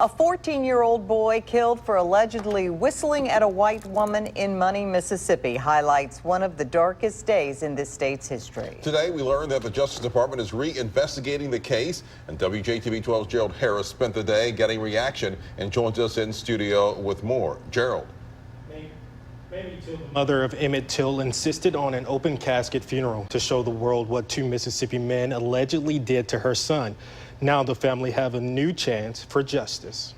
A 14-year-old boy killed for allegedly whistling at a white woman in Money, Mississippi highlights one of the darkest days in this state's history. Today, we learned that the Justice Department is reinvestigating the case, and WJTV 12's Gerald Harris spent the day getting reaction and joins us in studio with more. Gerald. The mother of Emmett Till insisted on an open casket funeral to show the world what two Mississippi men allegedly did to her son. Now the family have a new chance for justice.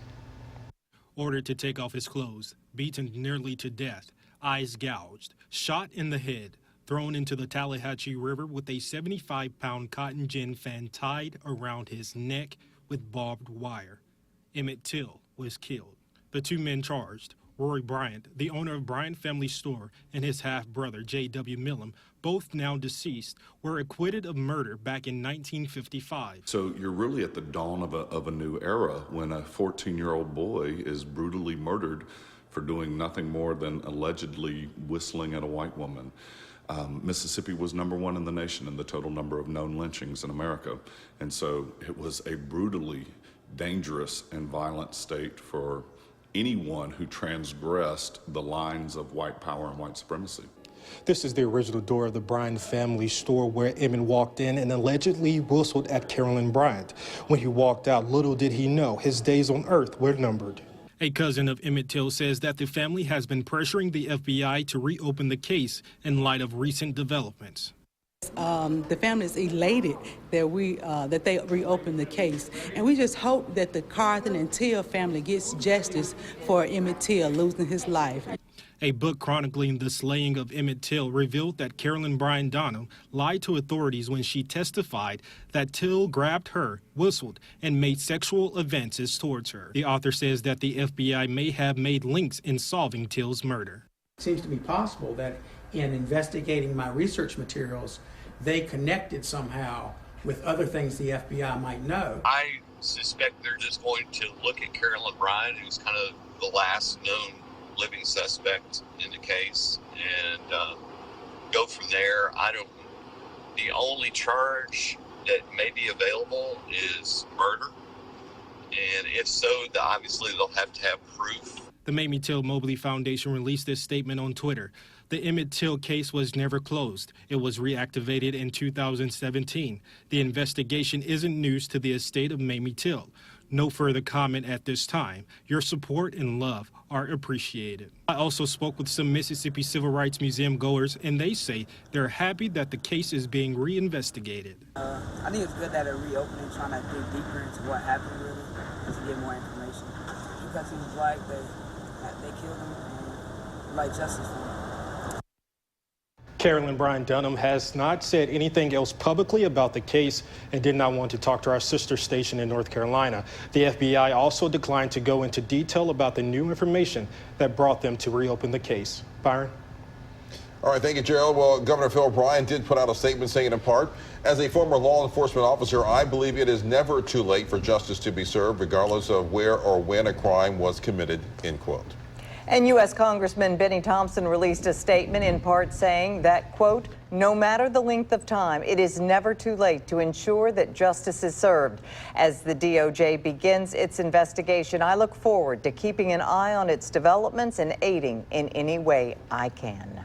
Ordered to take off his clothes, beaten nearly to death, eyes gouged, shot in the head, thrown into the Tallahatchie River with a 75-pound cotton gin fan tied around his neck with barbed wire. Emmett Till was killed. The two men charged, Roy Bryant, the owner of Bryant Family Store, and his half-brother, J.W. Millam, both now deceased, were acquitted of murder back in 1955. So you're really at the dawn of a new era when a 14-year-old boy is brutally murdered for doing nothing more than allegedly whistling at a white woman. Mississippi was #1 in the nation in the total number of known lynchings in America. And so it was a brutally dangerous and violent state for anyone who transgressed the lines of white power and white supremacy. This is the original door of the Bryant Family Store where Emmett walked in and allegedly whistled at Carolyn Bryant. When he walked out, little did he know his days on earth were numbered. A cousin of Emmett Till says that the family has been pressuring the FBI to reopen the case in light of recent developments. The family is elated that they reopened the case, and we just hope that the Carthen and Till family gets justice for Emmett Till losing his life. A book chronicling the slaying of Emmett Till revealed that Carolyn Bryant Donham lied to authorities when she testified that Till grabbed her, whistled, and made sexual advances towards her. The author says that the FBI may have made links in solving Till's murder. It seems to be possible that in investigating my research materials, they connected somehow with other things the FBI might know. I suspect they're just going to look at Carolyn Bryant, who's kind of the last known living suspect in the case, and go from there. The only charge that may be available is murder, and if so, obviously they'll have to have proof. The Mamie Till Mobley Foundation released this statement on Twitter. The Emmett Till case was never closed. It was reactivated in 2017. The investigation isn't news to the estate of Mamie Till. No further comment at this time. Your support and love are appreciated. I also spoke with some Mississippi Civil Rights Museum goers, and they say they're happy that the case is being reinvestigated. I think it's good that they're reopening, trying to dig deeper into what happened really, and to get more information. Because he was black, they killed him, and like justice for him. Carolyn Bryant Donham has not said anything else publicly about the case and did not want to talk to our sister station in North Carolina. The FBI also declined to go into detail about the new information that brought them to reopen the case. Byron? All right, thank you, Gerald. Well, Governor Phil Bryant did put out a statement saying in part, as a former law enforcement officer, I believe it is never too late for justice to be served, regardless of where or when a crime was committed, end quote. And U.S. Congressman Benny Thompson released a statement in part saying that, quote, no matter the length of time, it is never too late to ensure that justice is served. As the DOJ begins its investigation, I look forward to keeping an eye on its developments and aiding in any way I can.